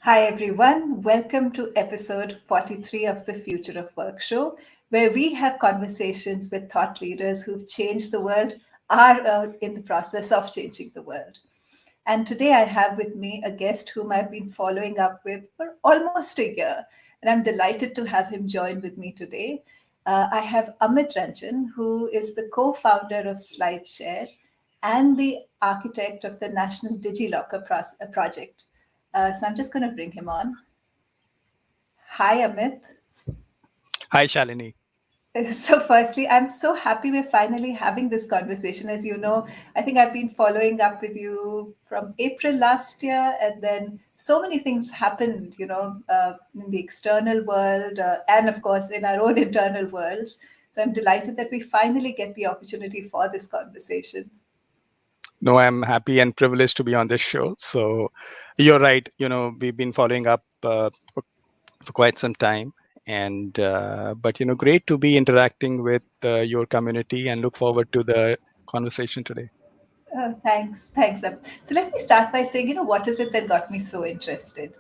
Hi, everyone. Welcome to episode 43 of the Future of Work show, where we have conversations with thought leaders who've changed the world, are in the process of changing the world. And today I have with me a guest whom I've been following up with for almost a year. And I'm delighted to have him join with me today. I have Amit Ranjan, who is the co founder of Slideshare and the architect of the National Digilocker project. So I'm just going to bring him on. Hi, Amit. Hi, Shalini. So, firstly, I'm so happy we're finally having this conversation. As you know, I think I've been following up with you from April last year, and then so many things happened, in the external world and, of course, in our own internal worlds. So, I'm delighted that we finally get the opportunity for this conversation. No, I'm happy and privileged to be on this show. So you're right. We've been following up for quite some time. And but great to be interacting with your community and look forward to the conversation today. Thanks. So let me start by saying, what is it that got me so interested?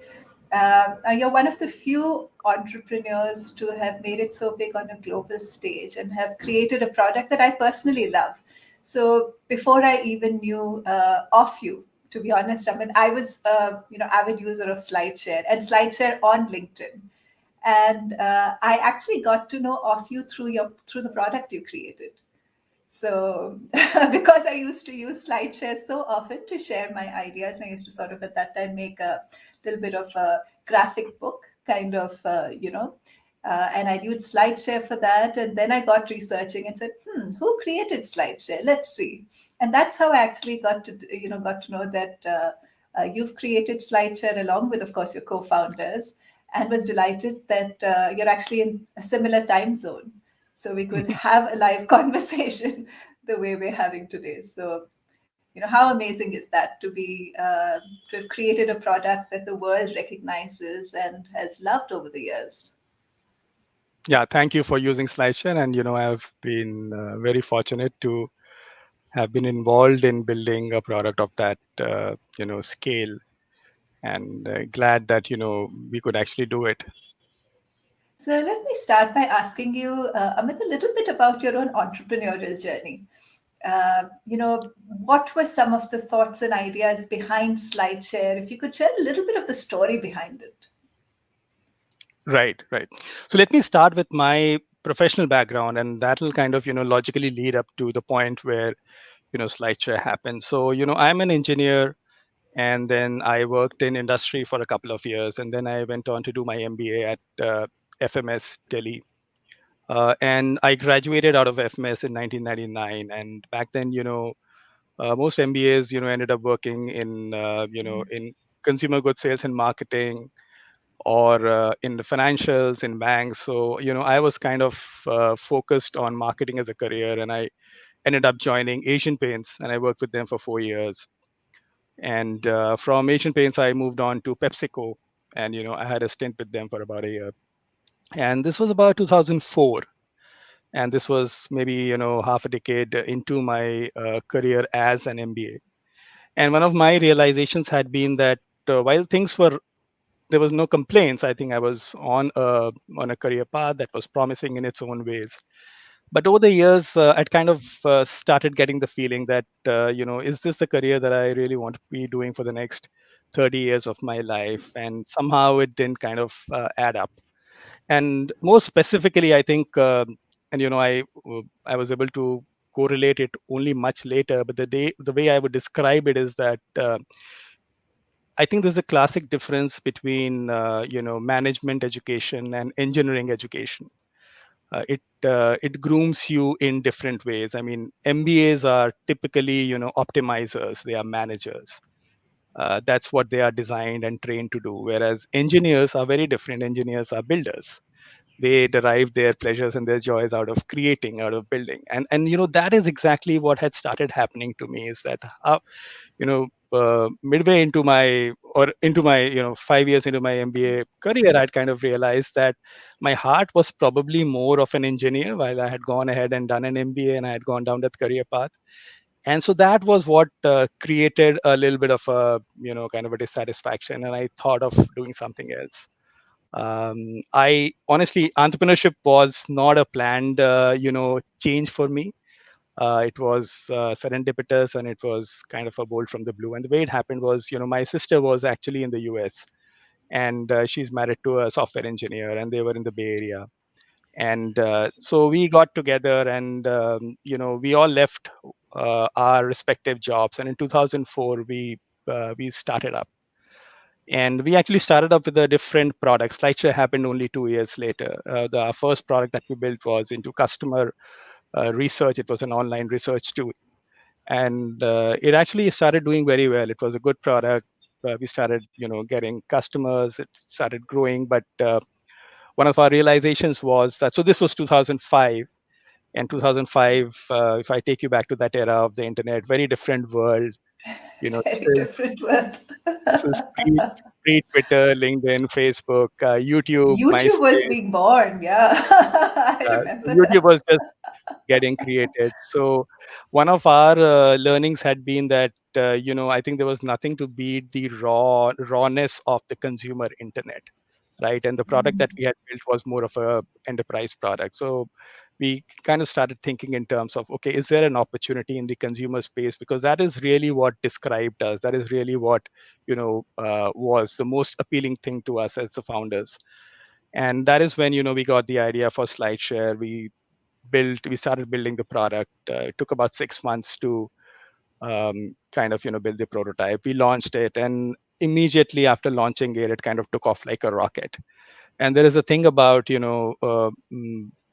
You're one of the few entrepreneurs to have made it so big on a global stage and have created a product that I personally love. So before I even knew of you, to be honest, I mean, I was, avid user of Slideshare and Slideshare on LinkedIn. And I actually got to know of you through the product you created. So, because I used to use SlideShare so often to share my ideas, and I used to sort of at that time make a little bit of a graphic book kind of, and I used SlideShare for that. And then I got researching and said, who created SlideShare? Let's see. And that's how I actually got to know that you've created SlideShare along with, of course, your co-founders, and was delighted that you're actually in a similar time zone, so we could have a live conversation the way we're having today. So, how amazing is that to have created a product that the world recognizes and has loved over the years? Yeah, thank you for using SlideShare. And I've been very fortunate to have been involved in building a product of that scale, and glad that we could actually do it. So let me start by asking you, Amit, a little bit about your own entrepreneurial journey. What were some of the thoughts and ideas behind SlideShare? If you could share a little bit of the story behind it. Right. So let me start with my professional background, and that'll kind of logically lead up to the point where Slideshare happened. So I'm an engineer, and then I worked in industry for a couple of years, and then I went on to do my MBA at FMS Delhi. And I graduated out of FMS in 1999. And back then, most MBAs, ended up working in, in consumer goods sales and marketing, or in the financials, in banks. So, I was kind of focused on marketing as a career, and I ended up joining Asian Paints, and I worked with them for 4 years. And from Asian Paints, I moved on to PepsiCo, and I had a stint with them for about a year. And this was about 2004, and this was maybe half a decade into my career as an MBA. And one of my realizations had been that while things were there was no complaints. I think I was on a career path that was promising in its own ways. But over the years, I'd kind of started getting the feeling that is this the career that I really want to be doing for the next 30 years of my life? And somehow it didn't kind of add up. And more specifically, I think, and I was able to correlate it only much later. But the way I would describe it is that. I think there's a classic difference between management education and engineering education. It grooms you in different ways. I mean, MBAs are typically optimizers. They are managers. That's what they are designed and trained to do. Whereas engineers are very different. Engineers are builders. They derive their pleasures and their joys out of creating, out of building. And that is exactly what had started happening to me. Is that midway into my 5 years into my MBA career, I'd kind of realized that my heart was probably more of an engineer, while I had gone ahead and done an MBA and I had gone down that career path. And so that was what created a little bit of a kind of a dissatisfaction, and I thought of doing something else. I honestly, entrepreneurship was not a planned change for me. It was serendipitous, and it was kind of a bolt from the blue. And the way it happened was, my sister was actually in the US, and she's married to a software engineer, and they were in the Bay Area. And so we got together, and we all left our respective jobs. And in 2004, we started up. And we actually started up with a different product. Slideshare happened only 2 years later. The first product that we built was into customer research. It was an online research tool, and it actually started doing very well. It was a good product. We started, getting customers. It started growing, but one of our realizations was that, so this was 2005. And 2005, if I take you back to that era of the internet, very different world. It's This very is different world. pre Twitter, LinkedIn, Facebook, YouTube, YouTube was MySpace. being born. Yeah, I So remember YouTube that. was just getting created. So one of our learnings had been that I think there was nothing to beat the rawness of the consumer internet, right? And the product that we had built was more of a enterprise product. So we kind of started thinking in terms of, okay, is there an opportunity in the consumer space? Because that is really what described us. That is really what was the most appealing thing to us as the founders. And that is when we got the idea for Slideshare. We started building the product. It took about 6 months to kind of build the prototype. We launched it, and immediately after launching it, it kind of took off like a rocket. And there is a thing about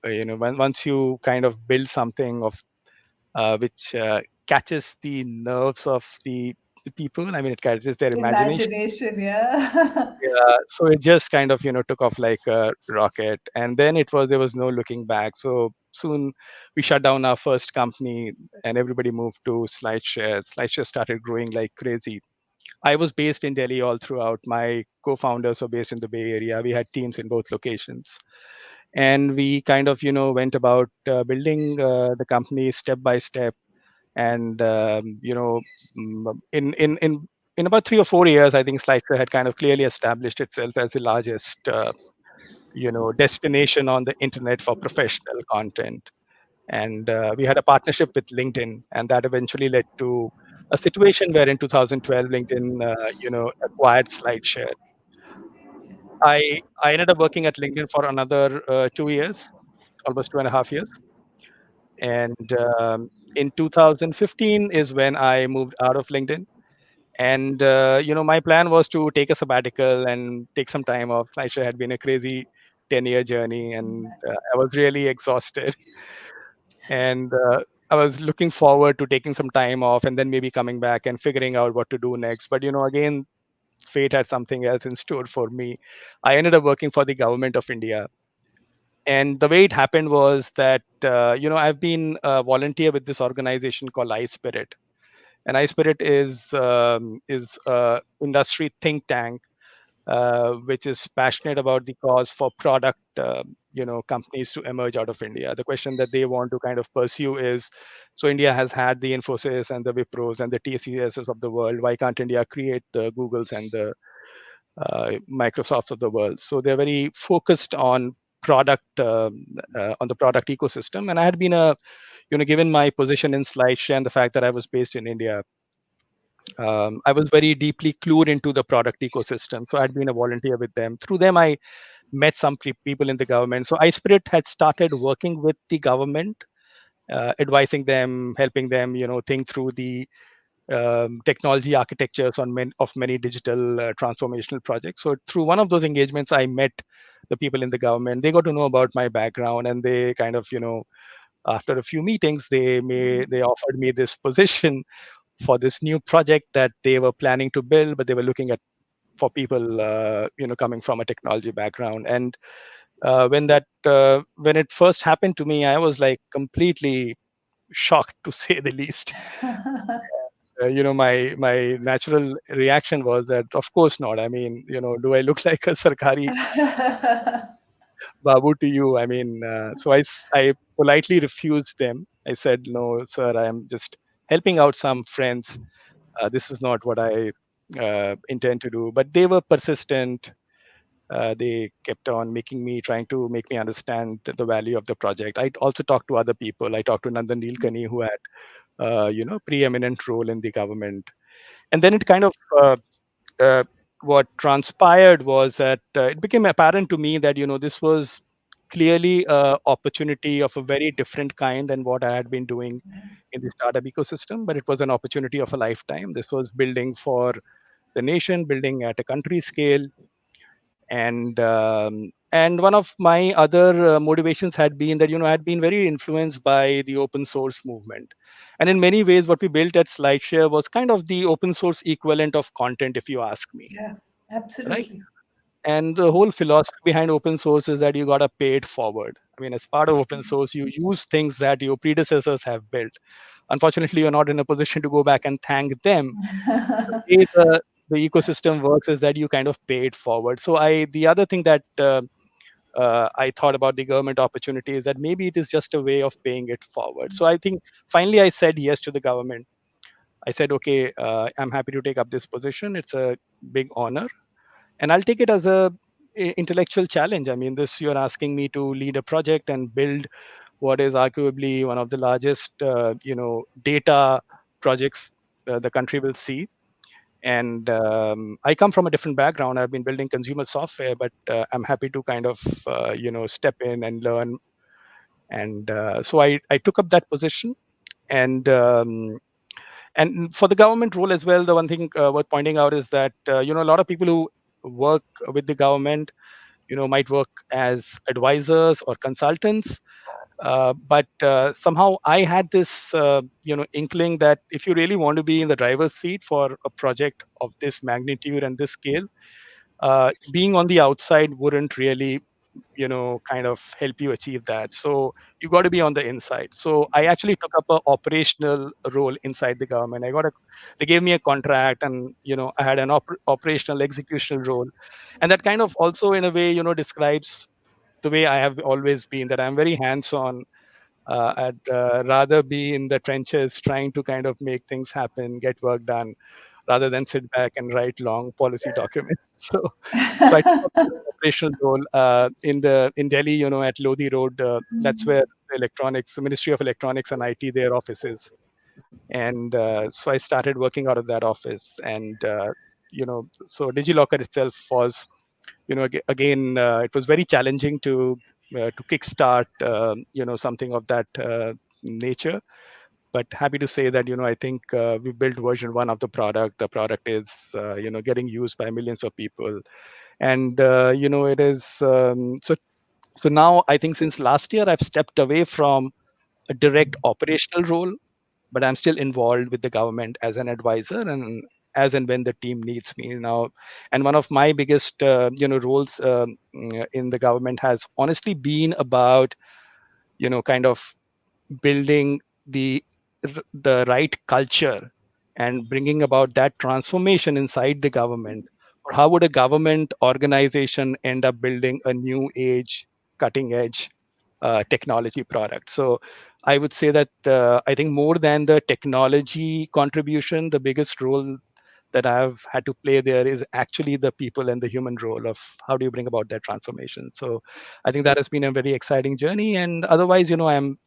once you kind of build something of which catches the nerves of the people. I mean, it catches their imagination. Imagination, yeah. Yeah, so it just kind of took off like a rocket, and then there was no looking back. So soon we shut down our first company, and everybody moved to Slideshare. Slideshare started growing like crazy. I was based in Delhi all throughout. My co-founders are based in the Bay Area. We had teams in both locations, and we kind of went about building the company step by step. And in about 3 or 4 years, I think Slideshare had kind of clearly established itself as the largest destination on the internet for professional content. And we had a partnership with LinkedIn, and that eventually led to a situation where in 2012 LinkedIn acquired Slideshare. I ended up working at LinkedIn for another 2 years, almost 2.5 years. And in 2015 is when I moved out of LinkedIn. And my plan was to take a sabbatical and take some time off. Aisha had been a crazy 10-year journey, and I was really exhausted. And I was looking forward to taking some time off and then maybe coming back and figuring out what to do next. But again, fate had something else in store for me. I ended up working for the government of India. And the way it happened was that I've been a volunteer with this organization called iSpirit. And iSpirit is a industry think tank which is passionate about the cause for product companies to emerge out of India. The question that they want to kind of pursue is, so India has had the Infosys and the Wipros and the TCSs of the world. Why can't India create the Googles and the Microsofts of the world? So they're very focused on on the product ecosystem. And I had been given my position in Slideshare and the fact that I was based in India, I was very deeply clued into the product ecosystem. So I'd been a volunteer with them. Through them, I met some people in the government. So iSpirit had started working with the government, advising them, helping them, think through the technology architectures of many digital transformational projects. So through one of those engagements, I met the people in the government. They got to know about my background, and they kind of, after a few meetings, they offered me this position for this new project that they were planning to build, but they were looking at for people coming from a technology background. And when it first happened to me, I was like completely shocked, to say the least. My natural reaction was that, of course not. I mean, do I look like a sarkari babu to you? I mean, so I politely refused them. I said, no, sir, I am just helping out some friends. This is not what I intend to do, but they were persistent. They kept on trying to make me understand the value of the project. I also talked to other people. I talked to Nandan Nilekani, who had, preeminent role in the government. And then it kind of, uh, what transpired was that it became apparent to me that, this was clearly a opportunity of a very different kind than what I had been doing in the startup ecosystem, but it was an opportunity of a lifetime. This was building for the nation, building at a country scale, and one of my other motivations had been that I had been very influenced by the open source movement, and in many ways what we built at Slideshare was kind of the open source equivalent of content, if you ask me, Yeah, right? absolutely. And the whole philosophy behind open source is that you got to pay it forward. I mean, as part of open source, you use things that your predecessors have built. Unfortunately, you're not in a position to go back and thank them. The way the ecosystem works is that you kind of pay it forward. So the other thing that I thought about the government opportunity is that maybe it is just a way of paying it forward. So I think finally I said yes to the government. I said, okay, I'm happy to take up this position. It's a big honor, and I'll take it as a intellectual challenge. I mean, this you're asking me to lead a project and build what is arguably one of the largest, data projects the country will see. And I come from a different background. I've been building consumer software, but I'm happy to kind of step in and learn. And so I took up that position. And um, and for the government role as well, the one thing worth pointing out is that a lot of people who work with the government might work as advisors or consultants, but somehow I had this inkling that if you really want to be in the driver's seat for a project of this magnitude and this scale, being on the outside wouldn't really kind of help you achieve that. So you got to be on the inside. So I actually took up a operational role inside the government. They gave me a contract, and I had an operational executional role, and that kind of also in a way describes the way I have always been, that I'm very hands on. I'd rather be in the trenches trying to kind of make things happen, get work done, rather than sit back and write long policy documents. So I took up this operational role in Delhi, at Lodi Road. That's where the Ministry of Electronics and IT, their office is. And so I started working out of that office. And so Digilocker itself was, again, it was very challenging to kickstart, something of that nature. But happy to say that I think we built version 1 of the product. The product is getting used by millions of people, and it is so now I think since last year I've stepped away from a direct operational role, but I'm still involved with the government as an advisor, and as and when the team needs me now. And one of my biggest roles in the government has honestly been about kind of building the the right culture and bringing about that transformation inside the government. Or how would a government organization end up building a new age, cutting edge technology product? So I would say that I think more than the technology contribution, the biggest role that I've had to play there is actually the people and the human role of how do you bring about that transformation. So I think that has been a very exciting journey. And otherwise, I'm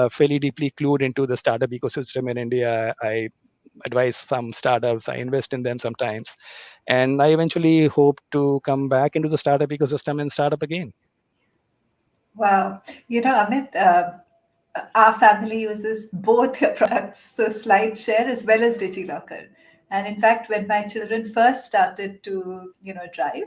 fairly deeply clued into the startup ecosystem in India. I advise some startups, I invest in them sometimes. And I eventually hope to come back into the startup ecosystem and start up again. Wow. Amit, our family uses both your products, so Slideshare as well as Digilocker. And in fact, when my children first started to, drive,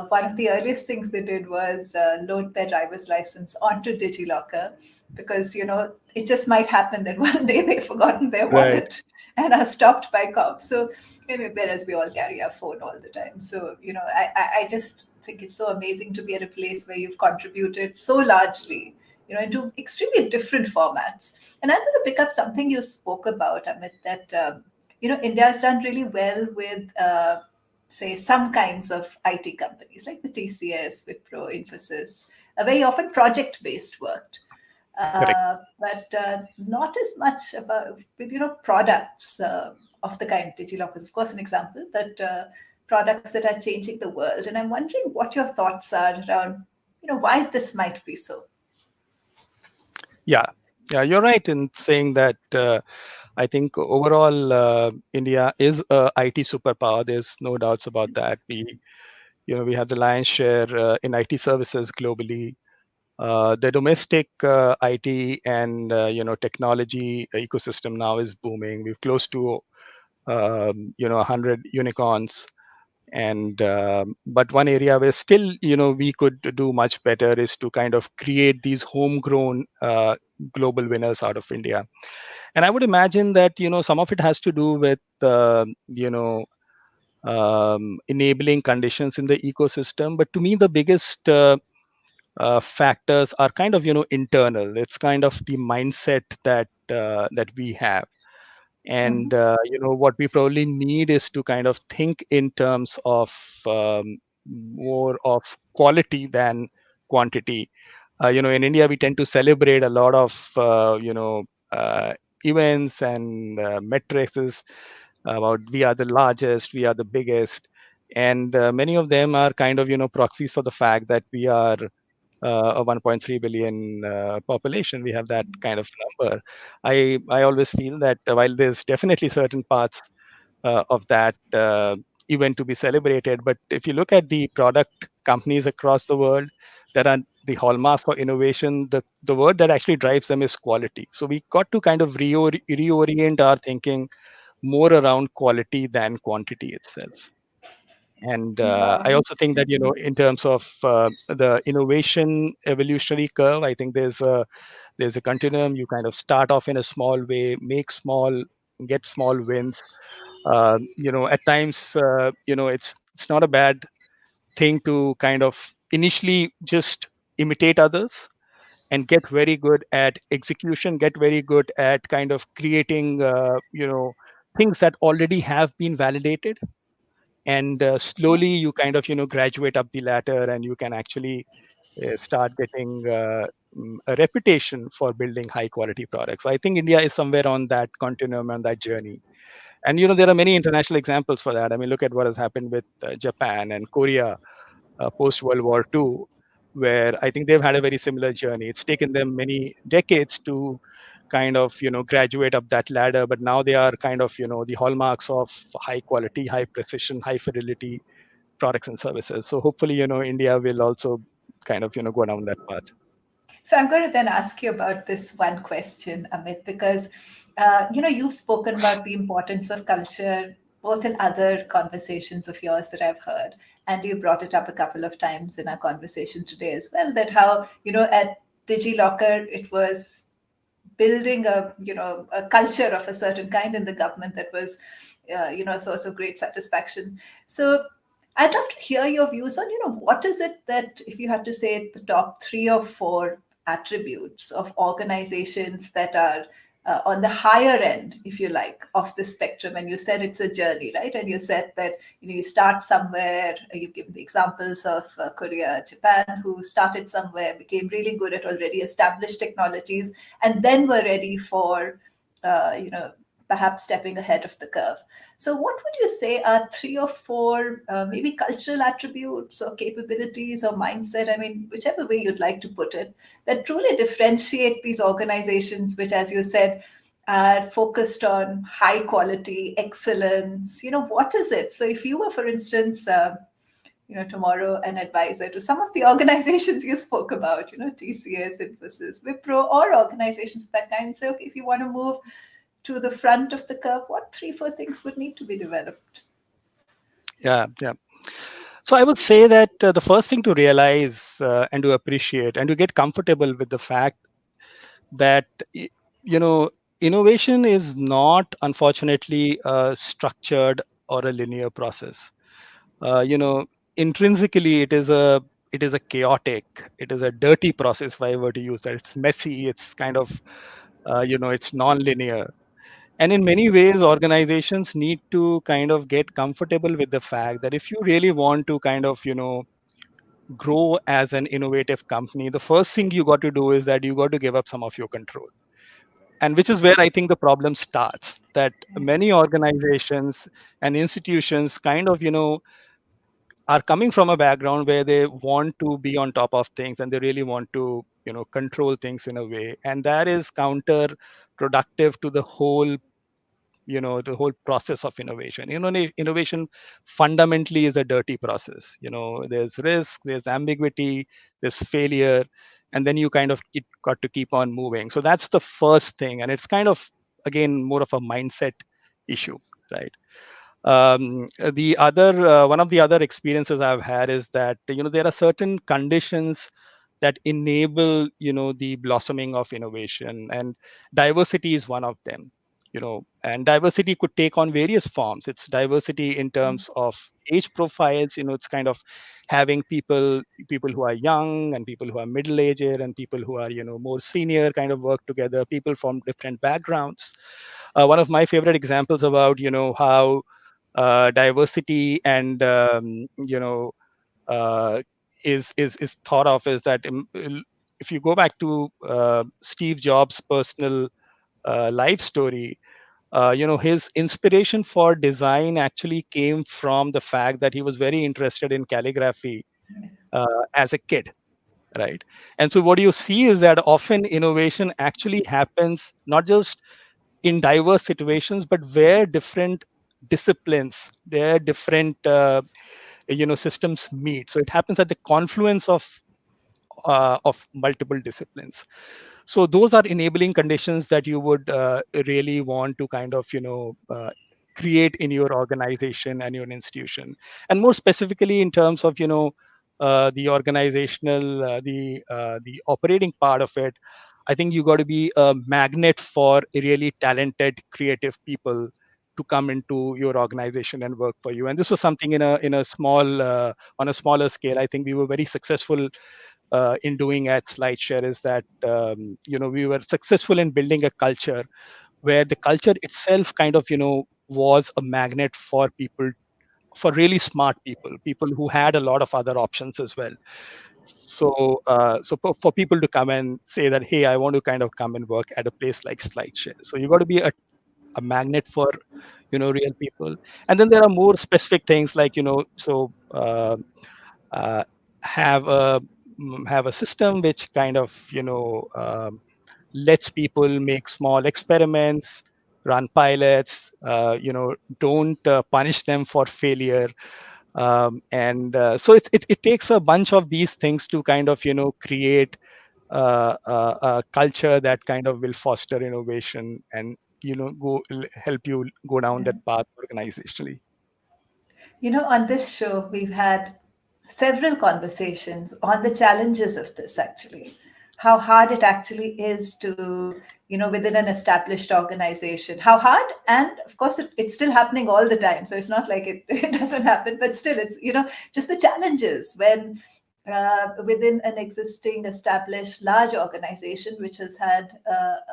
one of the earliest things they did was load their driver's license onto Digilocker, because, it just might happen that one day they've forgotten their Right. wallet and are stopped by cops. So, whereas we all carry our phone all the time. So, I just think it's so amazing to be at a place where you've contributed so largely, into extremely different formats. And I'm going to pick up something you spoke about, Amit, that, India has done really well with, say, some kinds of IT companies like the TCS, Wipro, Infosys, very often project-based work. Correct. but not as much about with products of the kind Digilocker is, of course, an example, but products that are changing the world. And I'm wondering what your thoughts are around why this might be so. Yeah, yeah, you're right in saying that. I think overall, India is a IT superpower. There's no doubts about that. We have the lion's share in IT services globally. The domestic IT and technology ecosystem now is booming. We've close to 100 unicorns, and but one area where still we could do much better is to kind of create these homegrown global winners out of India. And I would imagine that some of it has to do with enabling conditions in the ecosystem. But to me, the biggest factors are kind of internal. It's kind of the mindset that we have. Mm-hmm. And what we probably need is to kind of think in terms of more of quality than quantity. In India, we tend to celebrate a lot of uh, events and metrics about we are the largest, we are the biggest, and many of them are kind of proxies for the fact that we are a 1.3 billion population. We have that kind of number. I always feel that while there's definitely certain parts of that event to be celebrated, but if you look at the product companies across the world, there are the hallmarks for innovation. The word that actually drives them is quality. So we got to kind of reorient our thinking more around quality than quantity itself. And I Wow. also think that in terms of the innovation evolutionary curve, I think there's a continuum. You kind of start off in a small way, make small, get small wins. At times, it's not a bad thing to kind of initially just imitate others and get very good at execution, get very good at kind of creating things that already have been validated, and slowly you kind of graduate up the ladder, and you can actually start getting a reputation for building high quality products. So I think India is somewhere on that continuum and that journey. And there are many international examples for that. I mean, look at what has happened with Japan and Korea post World War II, where I think they've had a very similar journey. It's taken them many decades to kind of graduate up that ladder, but now they are kind of the hallmarks of high quality, high precision, high fidelity products and services. So hopefully India will also kind of go down that path. So I'm going to then ask you about this one question, Amit, because you've spoken about the importance of culture both in other conversations of yours that I've heard, and you brought it up a couple of times in our conversation today as well. That how at Digilocker it was building a culture of a certain kind in the government that was a source of great satisfaction. So I'd love to hear your views on what is it that, if you had to say the top 3 or 4 attributes of organizations that are on the higher end, if you like, of the spectrum. And you said it's a journey, right? And you said that you start somewhere. You've given the examples of Korea, Japan, who started somewhere, became really good at already established technologies, and then were ready for perhaps stepping ahead of the curve. So, what would you say are 3 or 4 maybe cultural attributes or capabilities or mindset? I mean, whichever way you'd like to put it, that truly differentiate these organizations, which, as you said, are focused on high quality excellence. What is it? So, if you were, for instance, tomorrow an advisor to some of the organizations you spoke about, TCS, Infosys, Wipro, or organizations of that kind, say, okay, if you want to move to the front of the curve, what 3, 4 things would need to be developed? Yeah, yeah. So I would say that the first thing to realize and to appreciate and to get comfortable with the fact that you know innovation is not, unfortunately, a structured or a linear process. uh, you know Intrinsically, it is a chaotic, it is a dirty process, if I were to use that. It's messy, it's kind of it's non-linear. And in many ways, organizations need to kind of get comfortable with the fact that if you really want to kind of grow as an innovative company, the first thing you got to do is that you got to give up some of your control. and which is where I think the problem starts, that many organizations and institutions kind of are coming from a background where they want to be on top of things and they really want to control things in a way, and that is counterproductive to the whole process of innovation. Innovation fundamentally is a dirty process. There's risk, there's ambiguity, there's failure, and then you kind of got to keep on moving. So that's the first thing, and it's kind of, again, more of a mindset issue, right? The other One of the other experiences I've had is that there are certain conditions that enable the blossoming of innovation, and diversity is one of them. And diversity could take on various forms. It's diversity in terms of age profiles. It's kind of having people who are young and people who are middle aged and people who are more senior kind of work together, people from different backgrounds. One of my favorite examples about how diversity and uh, is thought of is that, if you go back to Steve Jobs' personal life story, his inspiration for design actually came from the fact that he was very interested in calligraphy as a kid, right? And so what you see is that often innovation actually happens not just in diverse situations, but where different disciplines, their different systems meet. So it happens at the confluence of multiple disciplines. So those are enabling conditions that you would really want to kind of create in your organization and your institution. And more specifically in terms of the organizational, the operating part of it, I think you got to be a magnet for really talented creative people to come into your organization and work for you. And this was something in a small on a smaller scale. I think we were very successful in doing at Slideshare, is that we were successful in building a culture where the culture itself kind of was a magnet for people, for really smart people who had a lot of other options as well. So for people to come and say that, hey, I want to kind of come and work at a place like Slideshare. So you got to be a magnet for real people. And then there are more specific things like uh, have a have a system which kind of lets people make small experiments, run pilots, don't punish them for failure. And so it takes a bunch of these things to kind of create a culture that kind of will foster innovation and help you go down that path organizationally. On this show, we've had several conversations on the challenges of this, actually, how hard it actually is to, within an established organization, how hard, and of course, it's still happening all the time. So it's not like it doesn't happen, but still, it's, just the challenges when within an existing established large organization which has had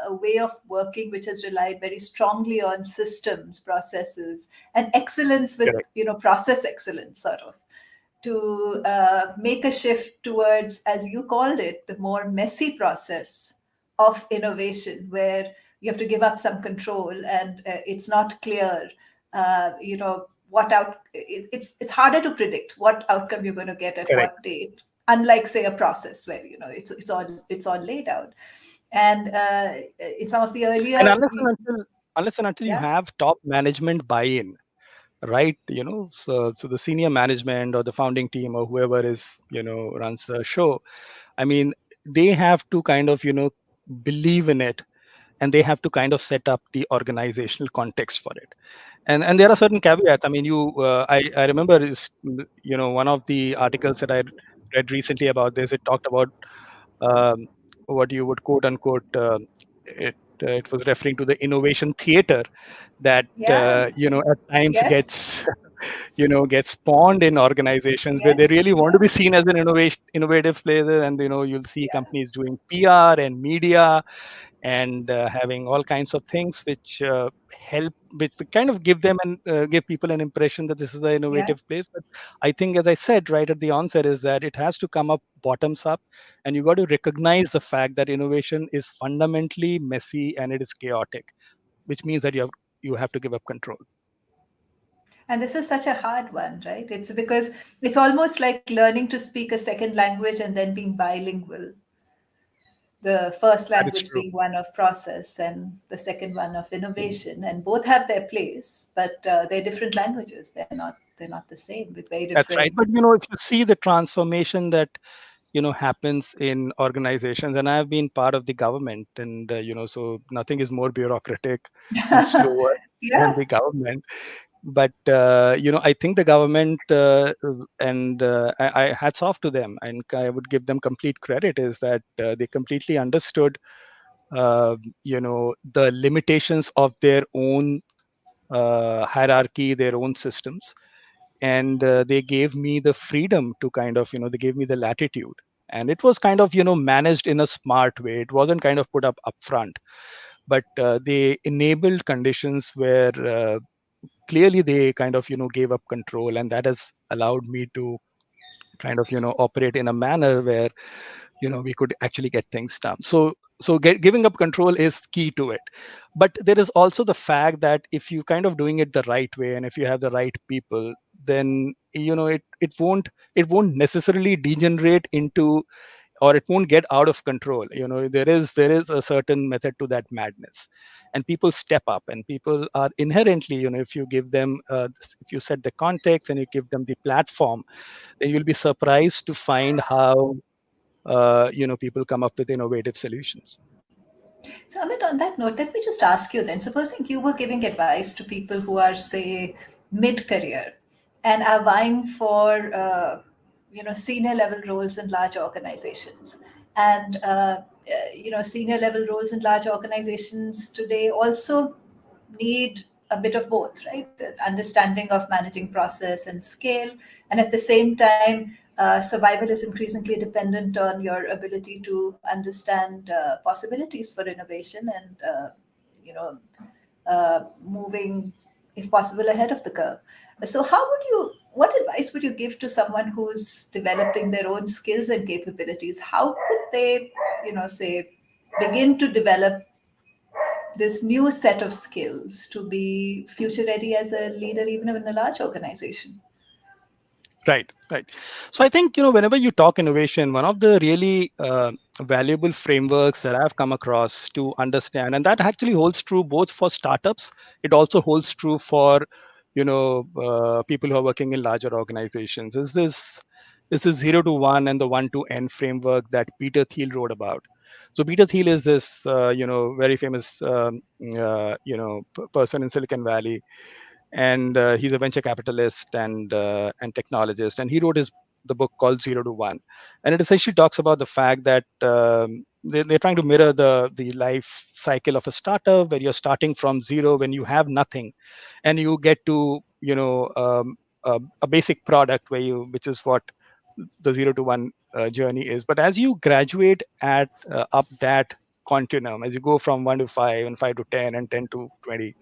a way of working which has relied very strongly on systems, processes, and excellence with Correct. process excellence, sort of, to make a shift towards, as you called it, the more messy process of innovation, where you have to give up some control and it's not clear, what it's harder to predict what outcome you're going to get at Correct. what date, unlike, say, a process where it's all laid out. And in some of the And earlier, unless and until you yeah, have top management buy-in, right? So the senior management or the founding team or whoever is runs the show, I mean, they have to kind of believe in it, and they have to kind of set up the organizational context for it. And there are certain caveats. I mean, I remember one of the articles that I read recently about this. It talked about um, what you would quote unquote it was referring to the innovation theater that yeah, at times yes, gets get spawned in organizations where they Yes. really want to Yeah. be seen as an innovative player, and you'll see Yeah. companies doing PR and media and having all kinds of things which help, which kind of give them and give people an impression that this is the Yeah. innovative place. But I think, as I said right at the onset, is that it has to come up bottoms up, and you got to recognize the fact that innovation is fundamentally messy and it is chaotic, which means that you have to give up control. And this is such a hard one, right? It's because it's almost like learning to speak a second language and then being bilingual. The first That is language true. being one of process and the second one of innovation, and both have their place, but they're different languages. They're not the same, with very That's right. different. But if you see the transformation that happens in organizations, and I've been part of the government, and so nothing is more bureaucratic and slower than Yeah. the government. But I think the government, and I hats off to them, and I would give them complete credit, is that they completely understood the limitations of their own hierarchy, their own systems, and they gave me the freedom to kind of, they gave me the latitude, and it was kind of, managed in a smart way. It wasn't kind of put up upfront, but they enabled conditions where clearly they kind of, gave up control, and that has allowed me to kind of, operate in a manner where we could actually get things done. So giving up control is key to it. But there is also the fact that if you kind of doing it the right way, and if you have the right people, then it won't necessarily degenerate into, or it won't get out of control. There is a certain method to that madness, and people step up, and people are inherently, if you give them if you set the context and you give them the platform, then you'll be surprised to find how people come up with innovative solutions. So, Amit, on that note, let me just ask you then, supposing you were giving advice to people who are, say, mid career and are vying for, senior level roles in large organizations. And, senior level roles in large organizations today also need a bit of both, right? Understanding of managing process and scale, and at the same time, survival is increasingly dependent on your ability to understand possibilities for innovation and you know moving, if possible, ahead of the curve. So, what advice would you give to someone who's developing their own skills and capabilities? How could they, say, begin to develop this new set of skills to be future ready as a leader, even in a large organization? Right, right. So I think, whenever you talk innovation, one of the really valuable frameworks that I've come across to understand, and that actually holds true both for startups, it also holds true for, people who are working in larger organizations, is this 0 to 1 and the 1 to N framework that Peter Thiel wrote about. So Peter Thiel is this, very famous, person in Silicon Valley, and he's a venture capitalist and technologist, and he wrote the book called 0 to 1, and it essentially talks about the fact that they're trying to mirror the life cycle of a startup, where you're starting from zero when you have nothing, and you get to a basic product which is what the 0 to 1 journey is. But as you graduate at up that continuum, as you go from 1 to 5 and 5 to 10 and 10 to 20,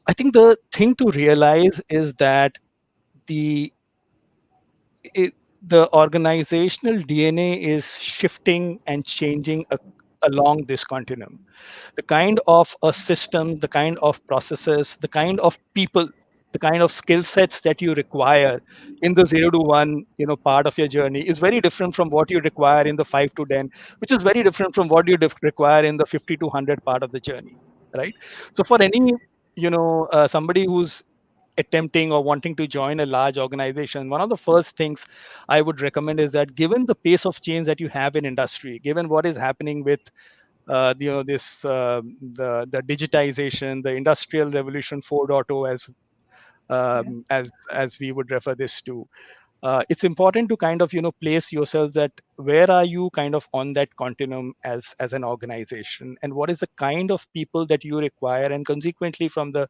I think the thing to realize is that the it, the organizational DNA is shifting and changing along this continuum. The kind of a system, the kind of processes, the kind of people, the kind of skill sets that you require in the 0 to 1 part of your journey is very different from what you require in the 5 to 10, which is very different from what you require in the 50 to 100 part of the journey, right? So for any somebody who's attempting or wanting to join a large organization, one of the first things I would recommend is that, given the pace of change that you have in industry, given what is happening with this the digitization, the industrial revolution 4.0, Yeah. as we would refer this to, it's important to kind of place yourself that where are you kind of on that continuum as an organization, and what is the kind of people that you require, and consequently from the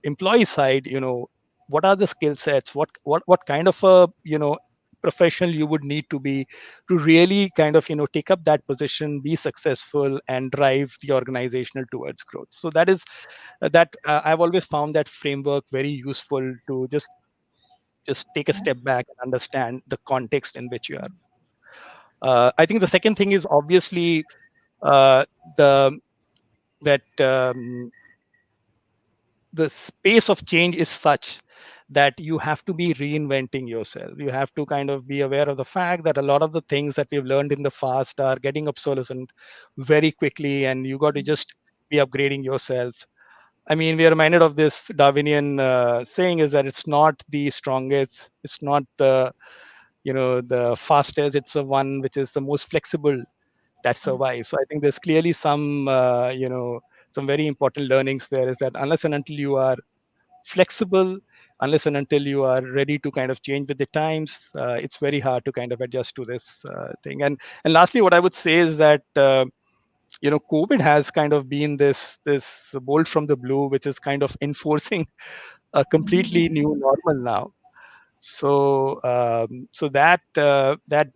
employee side, what are the skill sets, what kind of a professional you would need to be to really kind of take up that position, be successful, and drive the organizational towards growth. So that is that I've always found that framework very useful to just take a Yeah. step back and understand the context in which you are. I think the second thing is obviously uh, the that the space of change is such that you have to be reinventing yourself. You have to kind of be aware of the fact that a lot of the things that we've learned in the past are getting obsolescent very quickly, and you got to just be upgrading yourself. I mean, we are reminded of this Darwinian saying is that it's not the strongest, it's not the the fastest, it's the one which is the most flexible that survives. So I think there's clearly some some very important learnings there, is that unless and until you are flexible, unless and until you are ready to kind of change with the times, it's very hard to kind of adjust to this thing. And lastly, what I would say is that COVID has kind of been this bolt from the blue, which is kind of enforcing a completely new normal now. So that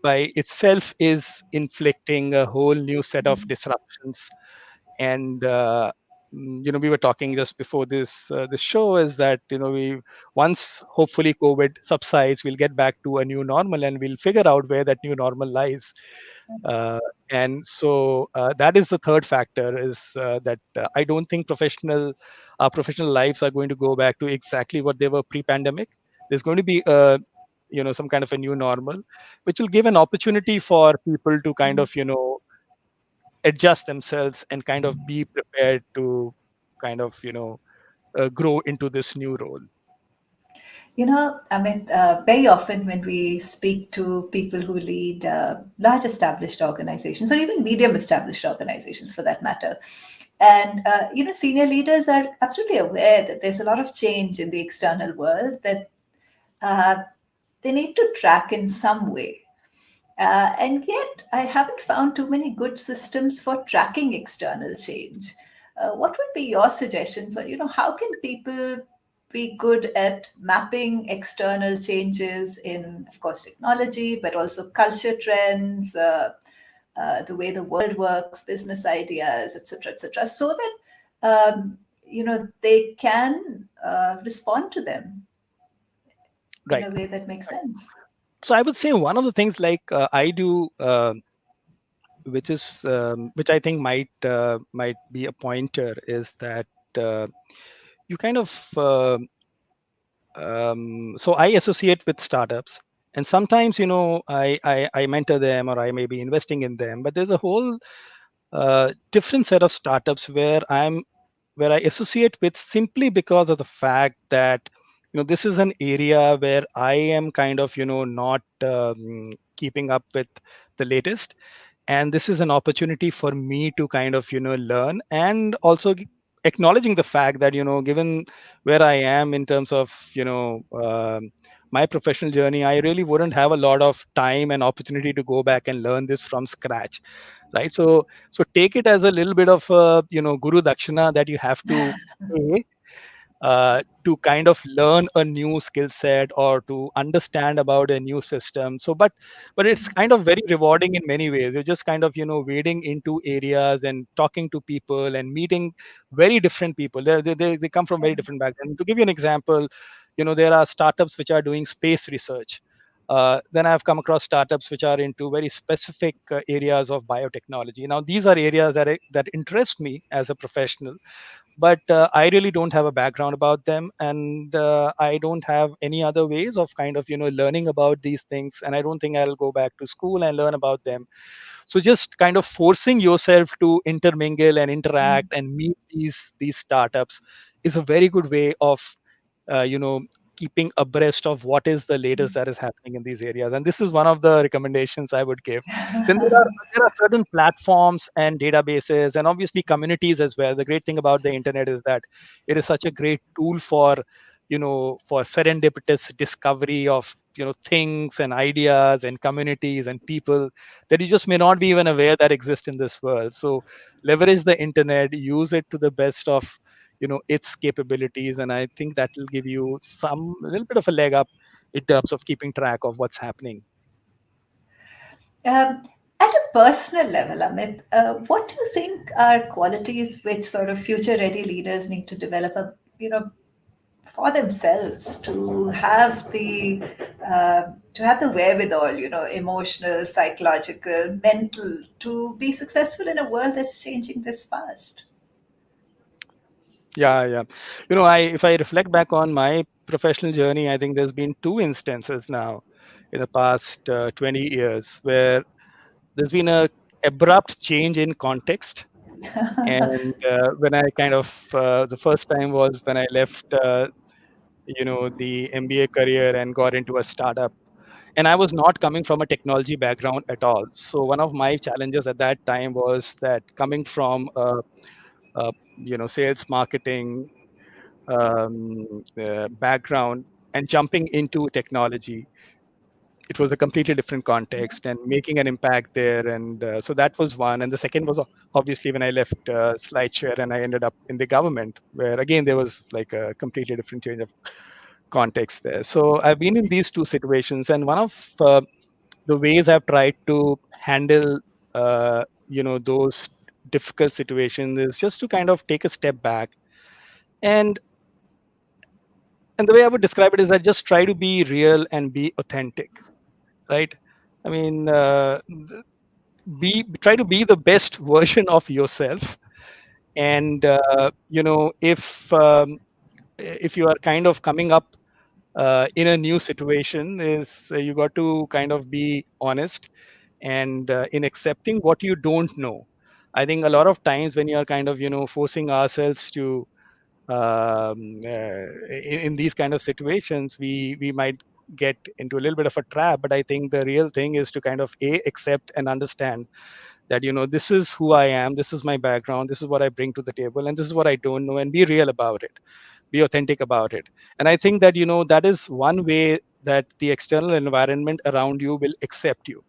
by itself is inflicting a whole new set of disruptions. And we were talking just before this show, is that we, once hopefully COVID subsides, we'll get back to a new normal, and we'll figure out where that new normal lies. uh, and so that is the third factor, is that I don't think our professional lives are going to go back to exactly what they were pre-pandemic. There's going to be some kind of a new normal, which will give an opportunity for people to kind of adjust themselves and kind of be prepared to kind of grow into this new role. Amit, very often when we speak to people who lead large established organizations, or even medium established organizations for that matter, and senior leaders are absolutely aware that there's a lot of change in the external world that uh, they need to track in some way. And yet, I haven't found too many good systems for tracking external change. What would be your suggestions on, how can people be good at mapping external changes in, of course, technology, but also culture trends, the way the world works, business ideas, etc., so that they can respond to them in Right. a way that makes sense. So I would say one of the things like I do, which I think might be a pointer, is that uh, you kind of so I associate with startups, and sometimes I mentor them, or I may be investing in them, but there's a whole different set of startups where I associate with, simply because of the fact that this is an area where I am kind of not keeping up with the latest, and this is an opportunity for me to kind of learn, and also acknowledging the fact that given where I am in terms of my professional journey, I really wouldn't have a lot of time and opportunity to go back and learn this from scratch, right? So take it as a little bit of a guru dakshina that you have to pay to kind of learn a new skill set, or to understand about a new system. But it's kind of very rewarding in many ways. You're just kind of wading into areas and talking to people and meeting very different people. They come from very different backgrounds. To give you an example, there are startups which are doing space research. Then I've come across startups which are into very specific areas of biotechnology. Now, these are areas that interest me as a professional, but I really don't have a background about them, and I don't have any other ways of kind of learning about these things, and I don't think I'll go back to school and learn about them. So just kind of forcing yourself to intermingle and interact and meet these startups is a very good way of uh, you know keeping abreast of what is the latest that is happening in these areas, and this is one of the recommendations I would give. Then there are certain platforms and databases, and obviously communities as well. The great thing about the internet is that it is such a great tool for serendipitous discovery of things and ideas and communities and people that you just may not be even aware that exist in this world. So leverage the internet, use it to the best of its capabilities, and I think that will give you some a little bit of a leg up in terms of keeping track of what's happening. Um, at a personal level, Amit, what do you think are qualities which sort of future-ready leaders need to develop, for themselves to have the wherewithal, emotional, psychological, mental, to be successful in a world that's changing this fast? Yeah, yeah. I if I reflect back on my professional journey, I think there's been two instances now in the past 20 years where there's been a abrupt change in context. And when I kind of the first time was when I left the MBA career and got into a startup. And I was not coming from a technology background at all. So one of my challenges at that time was that coming from sales marketing background and jumping into technology, it was a completely different context and making an impact there. And so that was one. And the second was obviously when I left Slideshare and I ended up in the government, where again there was like a completely different change of context there. So I've been in these two situations, and one of the ways I've tried to handle those difficult situations is just to kind of take a step back. and and the way I would describe it is I just try to be real and be authentic, right? I mean, be try to be the best version of yourself. And if you are kind of coming up in a new situation, is you got to kind of be honest, and in accepting what you don't know. I think a lot of times when you are kind of forcing ourselves to in these kind of situations, we might get into a little bit of a trap. But I think the real thing is to kind of accept and understand that this is who I am, this is my background, this is what I bring to the table, and this is what I don't know, and be real about it, be authentic about it. And I think that that is one way that the external environment around you will accept you.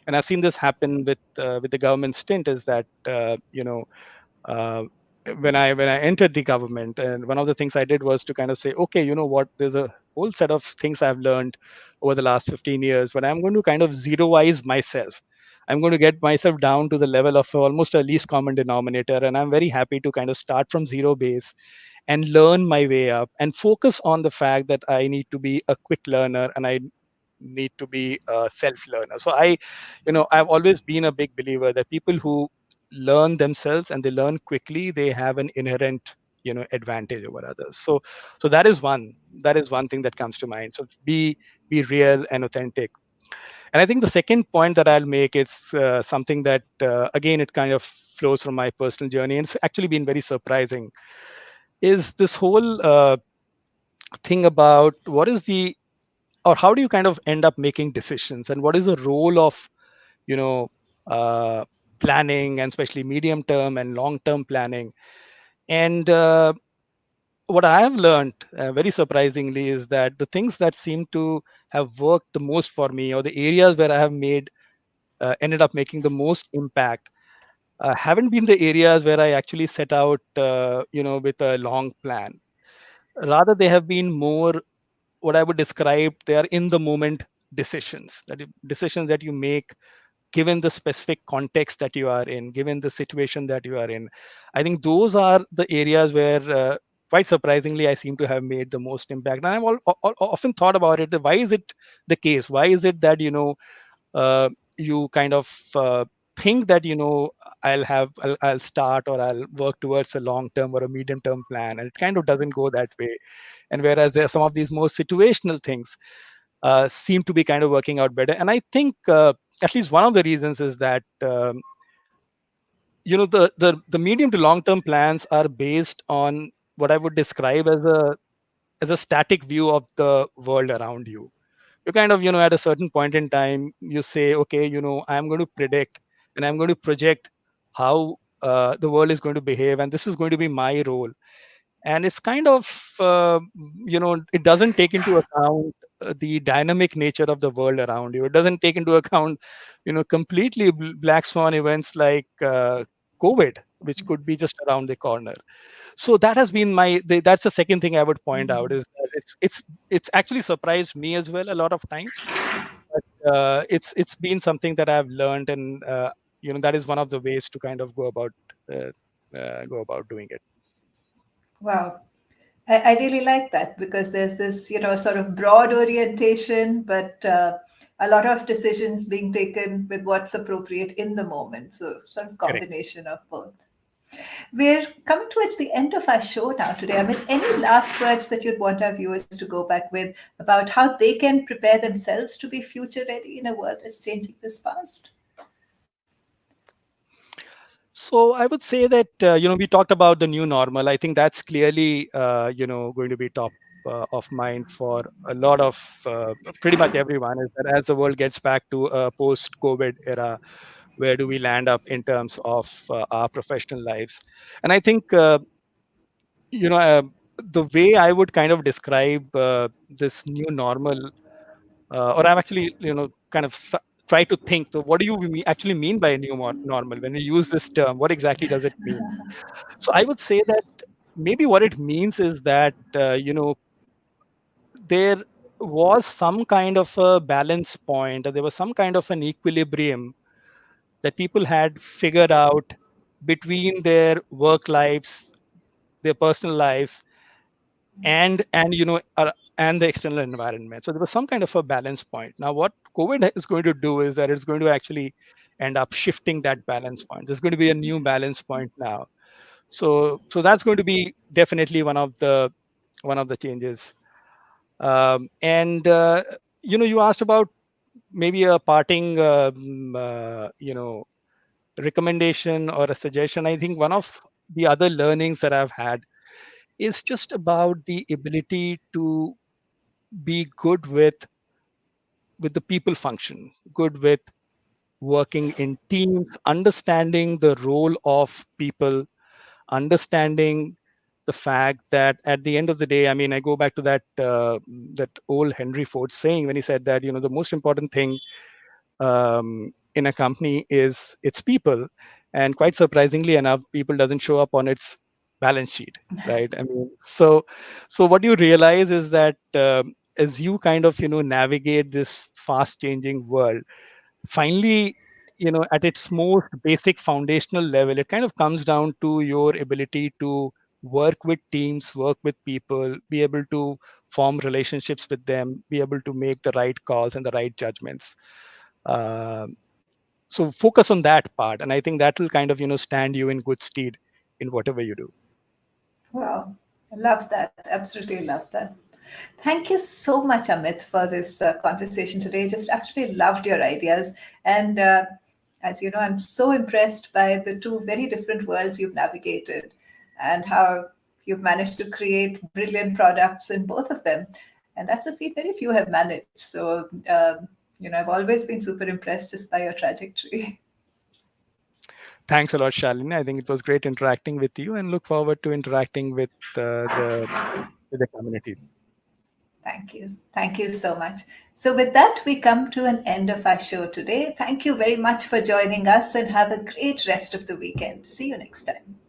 And I've seen this happen with the government stint, is that uh, when I entered the government, and one of the things I did was to kind of say, okay, you know what, there's a whole set of things I've learned over the last 15 years, but I'm going to kind of zeroize myself. I'm going to get myself down to the level of almost a least common denominator, and I'm very happy to kind of start from zero base and learn my way up and focus on the fact that I need to be a quick learner, and I need to be a self learner. So I've always been a big believer that people who learn themselves and they learn quickly, they have an inherent advantage over others. So that is one thing that comes to mind. So be real and authentic. And I think the second point that I'll make is something that again, it kind of flows from my personal journey, and it's actually been very surprising, is this whole thing about what is the or how do you kind of end up making decisions, and what is the role of you know uh, planning, and especially medium term and long term planning. And what I have learned very surprisingly is that the things that seem to have worked the most for me, or the areas where I have made ended up making the most impact, haven't been the areas where I actually set out with a long plan. Rather, they have been more what I would describe, they are in the moment decisions, decisions that you make given the specific context that you are in, given the situation that you are in. I think those are the areas where, quite surprisingly, I seem to have made the most impact. And often thought about it. Why is it the case? Why is it that you kind of think that I'll start, or I'll work towards a long term or a medium term plan, and it kind of doesn't go that way. And whereas there are some of these more situational things seem to be kind of working out better. And I think at least one of the reasons is that the medium to long term plans are based on what I would describe as a static view of the world around you. You kind of at a certain point in time, you say, okay, I'm going to predict and I'm going to project how the world is going to behave, and this is going to be my role. And it's kind of it doesn't take into account the dynamic nature of the world around you. It doesn't take into account completely black swan events like COVID. which could be just around the corner. So that has been that's the second thing I would point out, is that it's actually surprised me as well a lot of times. But it's been something that I've learned, and that is one of the ways to kind of uh, go about doing it. Wow. I really like that because there's this, sort of broad orientation, but a lot of decisions being taken with what's appropriate in the moment. So, sort of Correct. combination of both. We're coming towards the end of our show now today. I mean, any last words that you'd want our viewers to go back with about how they can prepare themselves to be future ready in a world that's changing this fast? So I would say that we talked about the new normal. I think that's clearly going to be top of mind for a lot of pretty much everyone. Is that as the world gets back to a post-COVID era, where do we land up in terms of our professional lives? And I think you know uh, the way I would kind of describe this new normal, or I'm actually kind of try to think. So, what do you actually mean by a new normal when you use this term? What exactly does it mean? So I would say that maybe what it means is that there was some kind of a balance point, or there was some kind of an equilibrium that people had figured out between their work lives, their personal lives, and the external environment. So there was some kind of a balance point. Now what COVID is going to do is that it's going to actually end up shifting that balance point. There's going to be a new balance point now. So that's going to be definitely one of the changes. And you asked about maybe a parting recommendation or a suggestion. I think one of the other learnings that I've had is just about the ability to be good with the people function, good with working in teams, understanding the role of people, understanding the fact that at the end of the day, I mean, I go back to that old Henry Ford saying when he said that the most important thing in a company is its people, and quite surprisingly enough, people doesn't show up on its balance sheet, right? I mean, so what you realize is that as you kind of navigate this fast changing world, finally, at its most basic foundational level, it kind of comes down to your ability to work with teams, work with people, be able to form relationships with them, be able to make the right calls and the right judgments. Um, so focus on that part, and I think that will kind of stand you in good stead in whatever you do. Wow. I love that. Absolutely love that. Thank you so much, Amit, for this conversation today. Just absolutely loved your ideas. And as you know, I'm so impressed by the two very different worlds you've navigated and how you've managed to create brilliant products in both of them. And that's a feat very few have managed. So, I've always been super impressed just by your trajectory. Thanks a lot, Shalini. I think it was great interacting with you, and look forward to interacting with the community. Thank you. Thank you so much. So, with that, we come to an end of our show today. Thank you very much for joining us and have a great rest of the weekend. See you next time.